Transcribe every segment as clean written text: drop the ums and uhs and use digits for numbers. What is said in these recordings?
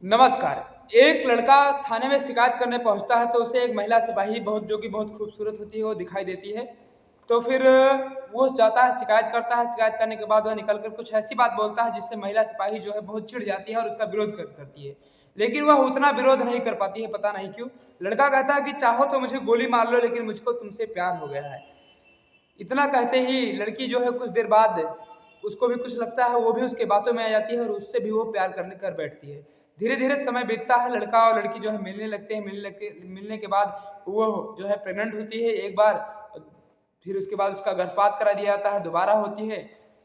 नमस्कार। एक लड़का थाने में शिकायत करने पहुँचता है तो उसे एक महिला सिपाही जो कि बहुत खूबसूरत होती है वो दिखाई देती है। तो फिर वो जाता है, शिकायत करता है, शिकायत करने के बाद वह निकल कर कुछ ऐसी बात बोलता है जिससे महिला सिपाही जो है बहुत चिढ़ जाती है और उसका विरोध करती है। लेकिन वह उतना विरोध नहीं कर पाती है, पता नहीं क्यों? लड़का कहता है कि चाहो तो मुझे गोली मार लो, लेकिन मुझको तुमसे प्यार हो गया है। इतना कहते ही लड़की जो है कुछ देर बाद उसको भी कुछ लगता है, वो भी उसकी बातों में आ जाती है और उससे भी वो प्यार करने कर बैठती है। धीरे-धीरे समय बीतता है, लड़का और लड़की जो है मिलने लगते हैं, मिलने के बाद वो जो है प्रेग्नेंट होती है एक बार, फिर उसके बाद उसका गर्भपात करा दिया जाता है, दोबारा होती है,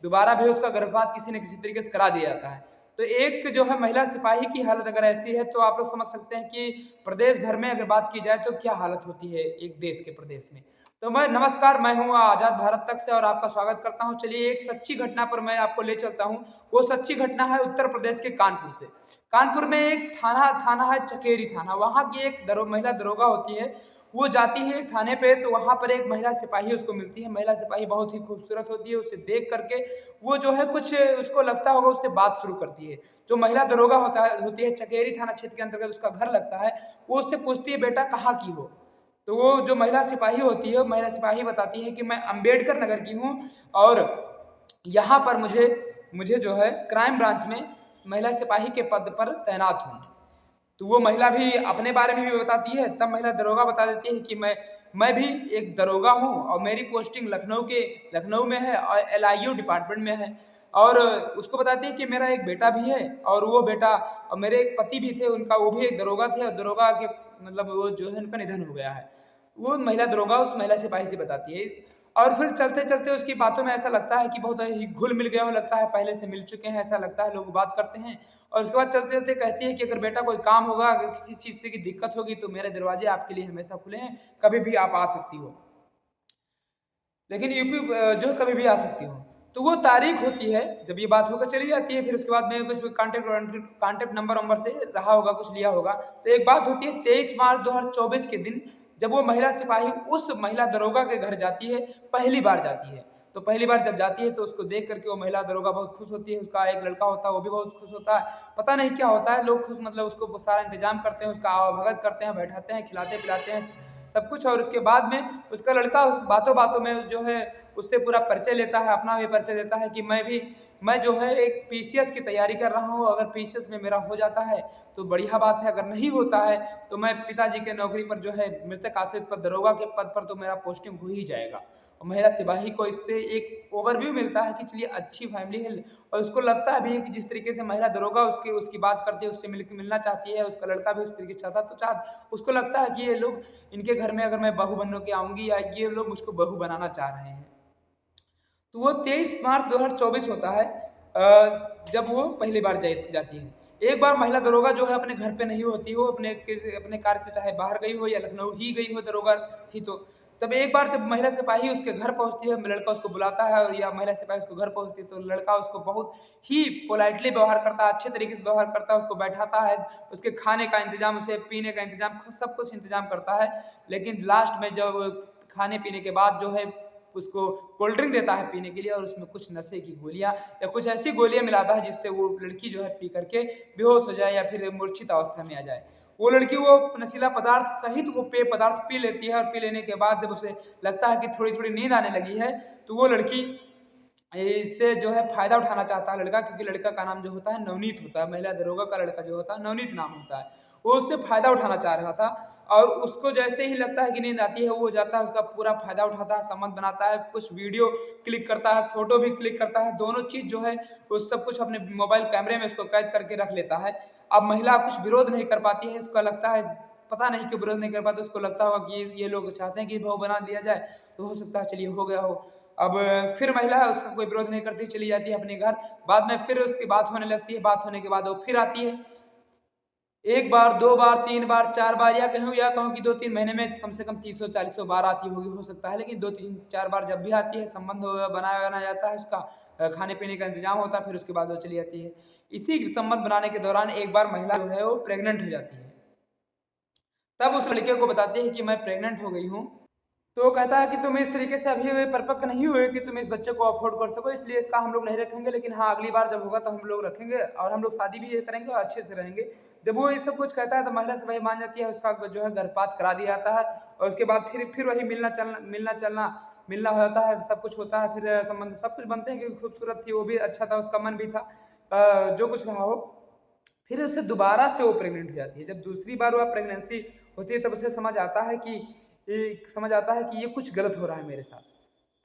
दोबारा भी उसका गर्भपात किसी न किसी तरीके से करा दिया जाता है। तो एक जो है महिला सिपाही की हालत अगर ऐसी है तो आप लोग समझ सकते हैं कि प्रदेश भर में अगर बात की जाए तो क्या हालत होती है एक देश के प्रदेश में। तो नमस्कार, मैं हूँ आज़ाद भारत तक से और आपका स्वागत करता हूँ। चलिए एक सच्ची घटना पर मैं आपको ले चलता हूँ। वो सच्ची घटना है उत्तर प्रदेश के कानपुर से। कानपुर में एक थाना थाना है चकेरी थाना, वहाँ की एक महिला दरोगा होती है। वो जाती है थाने पे तो वहाँ पर एक महिला सिपाही उसको मिलती है। महिला सिपाही बहुत ही खूबसूरत होती है, उसे देख करके वो जो है कुछ उसको लगता होगा, उससे बात शुरू करती है। जो महिला दरोगा होती है, चकेरी थाना क्षेत्र के अंतर्गत उसका घर लगता है, वो उससे पूछती है, बेटा कहाँ की हो? तो वो जो महिला सिपाही होती है, महिला सिपाही बताती है कि मैं अंबेडकर नगर की हूँ और यहाँ पर मुझे मुझे जो है क्राइम ब्रांच में महिला सिपाही के पद पर तैनात हूँ। तो वो महिला भी अपने बारे में भी बताती है, तब महिला दरोगा बता देती है कि मैं भी एक दरोगा हूँ और मेरी पोस्टिंग लखनऊ में है और एलआईयू डिपार्टमेंट में है। और उसको बताती है कि मेरा एक बेटा भी है और वो बेटा और मेरे एक पति भी थे, उनका वो भी एक दरोगा थे और दरोगा के मतलब वो जो है उनका निधन हो गया है। वो महिला दरोगा उस महिला सिपाही से बताती है और फिर चलते-चलते उसकी बातों में ऐसा लगता है कि बहुत ही घुल-मिल गए हो, लगता है पहले से मिल चुके हैं, ऐसा लगता है, लोग बात करते हैं। और उसके बाद चलते-चलते कहती है कि अगर बेटा कोई काम होगा, अगर किसी चीज़ से की दिक्कत होगी तो मेरे दरवाजे आपके लिए हमेशा खुले हैं, कभी भी आप आ सकती हो। लेकिन जो कभी भी आ सकती हो। तो वो तारीख होती है, जब ये बात होकर चली जाती है, फिर उसके बाद में कुछ कॉन्टैक्ट नंबर से रहा होगा, कुछ लिया होगा। तो एक बात होती है 23 मार्च 2024 के दिन, जब वो महिला सिपाही उस महिला दरोगा के घर जाती है, पहली बार जाती है। तो पहली बार जब जाती है तो उसको देख कर के वो महिला दरोगा बहुत खुश होती है, उसका एक लड़का होता है, वो भी बहुत खुश होता है। पता नहीं क्या होता है, लोग खुश मतलब उसको सारा इंतज़ाम करते हैं, उसका आवभगत करते हैं, बैठाते हैं, खिलाते-पिलाते हैं, सब कुछ। और उसके बाद में उसका लड़का उस बातों-बातों में जो है उससे पूरा परिचय लेता है, अपना भी परिचय देता है कि मैं जो है एक पीसीएस की तैयारी कर रहा हूँ, अगर पीसीएस में मेरा हो जाता है तो बढ़िया बात है, अगर नहीं होता है तो मैं पिताजी के नौकरी पर जो है मृतक आश्रित पर दरोगा के पद पर तो मेरा पोस्टिंग हो ही जाएगा। और महिला सिपाही को इससे एक ओवरव्यू मिलता है कि चलिए अच्छी फैमिली है और उसको लगता भी है कि जिस तरीके से महिला दरोगा उसकी उसकी बात करती है, उससे मिलना चाहती है, उसका लड़का भी उस तरीके से चाहता, तो उसको लगता है कि ये लोग, इनके घर में अगर मैं बहू बन के आऊँगी या ये लोग मुझको बहू बनाना चाह रहे हैं। तो वो 23 मार्च 2024 होता है, जब वो पहली बार जाती है। एक बार महिला दरोगा जो है अपने घर पे नहीं होती, वो अपने कार्य से चाहे बाहर गई हो या लखनऊ ही गई हो दरोगा थी तो। तब एक बार जब महिला सिपाही उसके घर पहुँचती है, लड़का उसको बुलाता है और या महिला सिपाही उसको घर पहुँचती है तो लड़का उसको बहुत ही पोलाइटली व्यवहार करता है, अच्छे तरीके से व्यवहार करता है, उसको बैठाता है, उसके खाने का इंतज़ाम, उसे पीने का इंतज़ाम, सब कुछ इंतज़ाम करता है। लेकिन लास्ट में जब खाने-पीने के बाद जो है उसको कोल्ड ड्रिंक देता है पीने के लिए और उसमें कुछ नशे की गोलियाँ या कुछ ऐसी गोलियाँ मिलाता है जिससे वो लड़की जो है पी करके बेहोश हो जाए या फिर मूर्छित अवस्था में आ जाए। वो लड़की वो नशीला पदार्थ सहित वो पेय पदार्थ पी लेती है और पी लेने के बाद जब उसे लगता है कि थोड़ी-थोड़ी नींद आने लगी है, तो वो लड़की इससे जो है फ़ायदा उठाना चाहता है लड़का, क्योंकि लड़का का नाम जो होता है नवनीत होता है, महिला दरोगा का लड़का जो होता है नवनीत नाम होता है। वो उससे फ़ायदा उठाना चाह रहा था और उसको जैसे ही लगता है कि नींद आती है, वो जाता है उसका पूरा फ़ायदा उठाता है, संबंध बनाता है, कुछ वीडियो क्लिक करता है, फ़ोटो भी क्लिक करता है, दोनों चीज़ जो है वो सब कुछ अपने मोबाइल कैमरे में उसको कैद करके रख लेता है। अब महिला कुछ विरोध नहीं कर पाती है, उसका लगता है, पता नहीं क्यों विरोध नहीं कर पाती, उसको लगता होगा कि ये लोग चाहते हैं कि बहू बना दिया जाए, तो हो सकता है चलिए हो गया हो। अब फिर महिला उसका कोई विरोध नहीं करती, चली जाती है अपने घर। बाद में फिर उसकी बात होने लगती है, बात होने के बाद वो फिर आती है। 1 बार, 2 बार, 3 बार, 4 बार या कहूँ कि 2-3 महीने में कम से कम 30-40 बार आती होगी, हो सकता है। लेकिन 2-3-4 बार जब भी आती है, संबंध बनाया जाता है उसका, खाने-पीने का इंतज़ाम होता है, फिर उसके बाद वो चली जाती है। इसी संबंध बनाने के दौरान एक बार महिला जो है वो प्रेग्नेंट हो जाती है। तब उस लड़के को बताती है कि मैं प्रेग्नेंट हो गई हूँ। तो कहता है कि तुम इस तरीके से अभी परिपक्व नहीं हुए कि तुम इस बच्चे को अफोर्ड कर सको, इसलिए इसका हम लोग नहीं रखेंगे, लेकिन हाँ अगली बार जब होगा तो हम लोग रखेंगे और हम लोग शादी भी ये करेंगे और अच्छे से रहेंगे। जब वो ये सब कुछ कहता है तो महिला से वही मान जाती है, उसका जो है गर्भपात करा दिया जाता है और उसके बाद फिर वही मिलना हो जाता है, सब कुछ होता है, फिर संबंध सब कुछ बनते हैं, क्योंकि खूबसूरत थी वो भी, अच्छा था, उसका मन भी था, जो कुछ रहा हो। फिर उसे दोबारा से वो प्रेग्नेंट हो जाती है। जब दूसरी बार वह प्रेगनेंसी होती है तब उसे समझ आता है कि ये कुछ गलत हो रहा है मेरे साथ।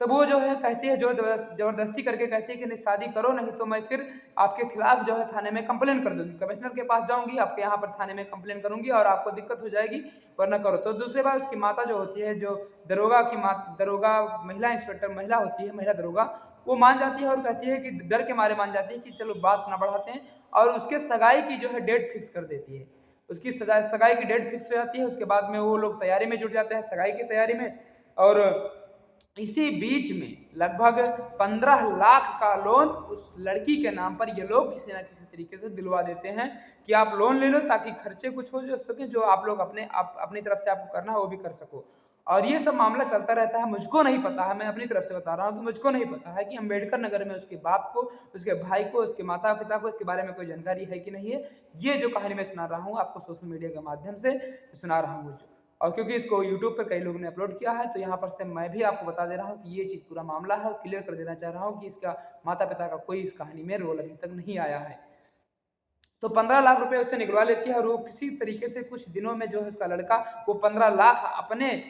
तब वो जो है कहती है, जो जबरदस्ती करके कहती है कि नहीं शादी करो, नहीं तो मैं फिर आपके खिलाफ जो है थाने में कंप्लेन कर दूंगी, कमिश्नर के पास जाऊंगी, आपके यहाँ पर थाने में कंप्लेन करूंगी और आपको दिक्कत हो जाएगी, वरना करो। तो दूसरी बार उसकी माता जो होती है, जो दरोगा महिला इंस्पेक्टर महिला होती है, महिला दरोगा, वो मान जाती है और कहती है कि डर के मारे मान जाती है कि चलो बात ना बढ़ाते हैं, और उसके सगाई की जो है डेट फिक्स कर देती है। उसकी सगाई की डेट फिक्स हो जाती है। उसके बाद में वो लोग तैयारी में जुट जाते हैं, सगाई की तैयारी में। और इसी बीच में लगभग 15 लाख का लोन उस लड़की के नाम पर ये लोग किसी ना किसी तरीके से दिलवा देते हैं कि आप लोन ले लो ताकि खर्चे कुछ हो जो सके, जो आप लोग अपनी तरफ से आपको करना है वो भी कर सको। और ये सब मामला चलता रहता है। मुझको नहीं पता है, मैं अपनी तरफ से बता रहा हूँ कि मुझको नहीं पता है कि अम्बेडकर नगर में उसके बाप को, उसके भाई को, उसके माता पिता को इसके बारे में कोई जानकारी है कि नहीं है। ये जो कहानी मैं सुना रहा हूँ आपको सोशल मीडिया के माध्यम से सुना रहा हूँ, और क्योंकि इसको यूट्यूब पर कई लोगों ने अपलोड किया है तो यहाँ पर से मैं भी आपको बता दे रहा हूँ कि ये चीज़ पूरा मामला है और क्लियर कर देना चाह रहा हूँ कि इसका माता पिता का कोई इस कहानी में रोल अभी तक नहीं आया है। तो 15 लाख रुपए उससे निकलवा लेती है और वो किसी तरीके से कुछ दिनों में जो है उसका लड़का वो 15 लाख अपने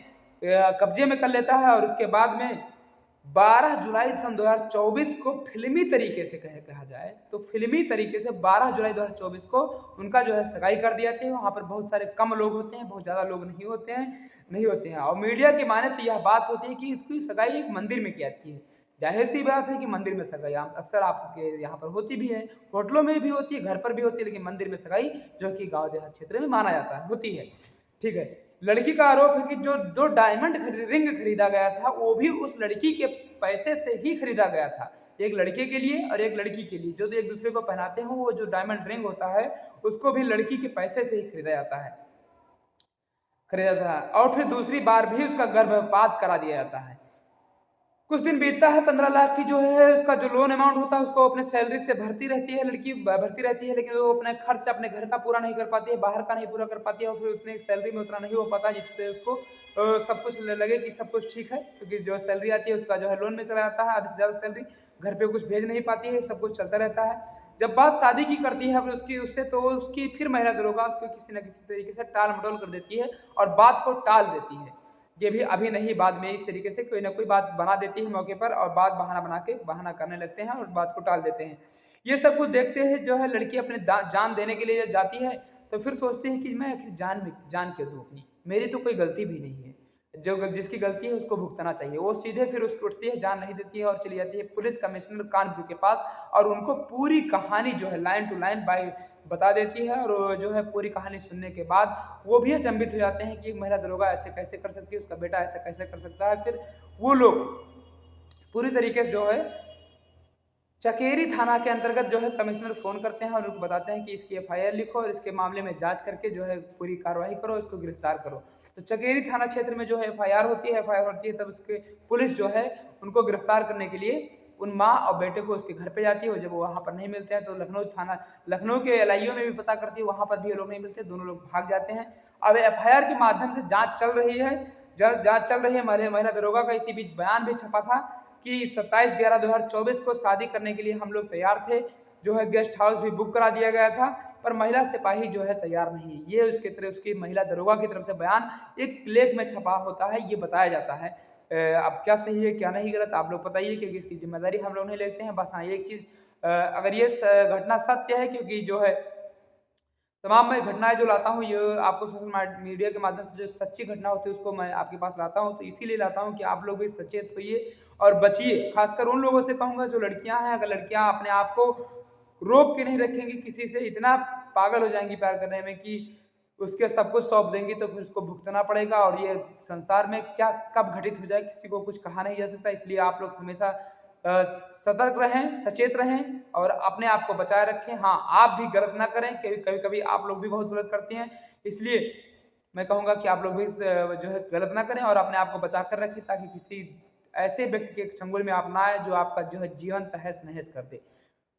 कब्जे में कर लेता है। और उसके बाद में 12 जुलाई सन 2024 को फिल्मी तरीके से कहा जाए तो फिल्मी तरीके से 12 जुलाई 2024 को उनका जो है सगाई कर दिया था। वहाँ पर बहुत सारे कम लोग होते हैं, बहुत ज़्यादा लोग नहीं होते हैं। और मीडिया की माने तो यह बात होती है कि इसकी सगाई एक मंदिर में की जाती है। जाहिर सी बात है कि मंदिर में सगाई अक्सर आपके यहाँ पर होती भी है, होटलों में भी होती है, घर पर भी होती है, लेकिन मंदिर में सगाई जो कि गाँव देहात क्षेत्र में माना जाता है होती है। ठीक है। लड़की का आरोप है कि जो 2 डायमंड रिंग खरीदा गया था वो भी उस लड़की के पैसे से ही खरीदा गया था। एक लड़के के लिए और एक लड़की के लिए जो एक दूसरे को पहनाते हैं, वो जो डायमंड रिंग होता है उसको भी लड़की के पैसे से ही खरीदा था और फिर दूसरी बार भी उसका गर्भपात करा दिया जाता है। कुछ दिन बीतता है, 15 लाख की जो है उसका जो लोन अमाउंट होता है उसको अपने सैलरी से भरती रहती है, लड़की भरती रहती है, लेकिन वो अपने खर्च अपने घर का पूरा नहीं कर पाती है, बाहर का नहीं पूरा कर पाती है और फिर उतने सैलरी में उतना नहीं हो पाता जिससे उसको सब कुछ लगे कि सब कुछ ठीक है, क्योंकि जो सैलरी आती है उसका जो है लोन में चला जाता है, आधी से ज़्यादा सैलरी घर पे कुछ भेज नहीं पाती है, सब कुछ चलता रहता है। जब बात शादी की करती है उसकी उससे, तो उसकी फिर महिला दरोगा उसको किसी न किसी तरीके से टाल मटोल कर देती है और बात को टाल देती है। ये भी अभी नहीं, बाद में इस तरीके से कोई ना कोई बात बना देती है मौके पर और बात बहाना करने लगते हैं और बात को टाल देते हैं। ये सब कुछ देखते हैं जो है लड़की अपने जान देने के लिए जाती है, तो फिर सोचती है कि मैं आखिर जान क्यों दूँ अपनी, मेरी तो कोई गलती भी नहीं है, जो जिसकी गलती है उसको भुगतना चाहिए। वो सीधे फिर उसको उठती है, जान नहीं देती है और चली जाती है पुलिस कमिश्नर कानपुर के पास और उनको पूरी कहानी जो है लाइन टू लाइन बता देती है। और जो है पूरी कहानी सुनने के बाद वो भी अचंभित हो जाते हैं कि एक महिला दरोगा ऐसे कैसे कर सकती है, उसका बेटा ऐसा कैसे कर सकता है। फिर वो लोग पूरी तरीके से जो है चकेरी थाना के अंतर्गत जो है कमिश्नर फोन करते हैं और उनको बताते हैं कि इसकी एफआईआर लिखो और इसके मामले में जांच करके जो है पूरी कार्रवाई करो, इसको गिरफ्तार करो। तो चकेरी थाना क्षेत्र में जो है एफआईआर होती है तब उसके पुलिस जो है उनको गिरफ्तार करने के लिए उन माँ और बेटे को उसके घर पे जाती है। और जब वो वहाँ पर नहीं मिलते हैं तो लखनऊ के एलआईओ में भी पता करती है, वहाँ पर भी ये लोग नहीं मिलते, दोनों लोग भाग जाते हैं। अब एफआईआर के माध्यम से जाँच चल रही है, महिला दरोगा का इसी बीच बयान भी छपा था कि 27/11/2024 को शादी करने के लिए हम लोग तैयार थे, जो है गेस्ट हाउस भी बुक करा दिया गया था, पर महिला सिपाही जो है तैयार नहीं। ये उसकी महिला दरोगा की तरफ से बयान एक लेख में छपा होता है, ये बताया जाता है। अब क्या सही है क्या नहीं गलत आप लोग बताइए, क्योंकि इसकी जिम्मेदारी हम लोग नहीं लेते हैं। बस हाँ एक चीज़, अगर ये घटना सत्य है, क्योंकि जो है तमाम मैं घटनाएं जो लाता हूँ ये आपको सोशल मीडिया के माध्यम से जो सच्ची घटना होती है उसको मैं आपके पास लाता हूँ, तो इसीलिए लाता हूँ कि आप लोग भी सचेत होइए और बचिए। खासकर उन लोगों से कहूँगा जो लड़कियां हैं, अगर लड़कियां अपने आप को रोक के नहीं रखेंगी, किसी से इतना पागल हो जाएंगी प्यार करने में कि उसके सब कुछ सौंप देंगी, तो फिर उसको भुगतना पड़ेगा। और ये संसार में क्या कब घटित हो जाए किसी को कुछ कहा नहीं जा सकता। इसलिए आप लोग हमेशा सतर्क रहें, सचेत रहें और अपने आप को बचाए रखें। हाँ, आप भी गलत ना करें, कभी कभी आप लोग भी बहुत गलत करते हैं, इसलिए मैं कहूँगा कि आप लोग भी जो है गलत ना करें और अपने आप को बचा कर रखें, ताकि किसी ऐसे व्यक्ति के चंगुल में आप ना आए जो आपका जो है जीवन तहस-नहस कर दे।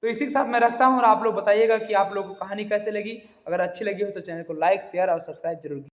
तो इसी के साथ मैं रखता हूँ और आप लोग बताइएगा कि आप लोगों को कहानी कैसे लगी? अगर अच्छी लगी हो तो चैनल को लाइक, शेयर और सब्सक्राइब ज़रूर कीजिए।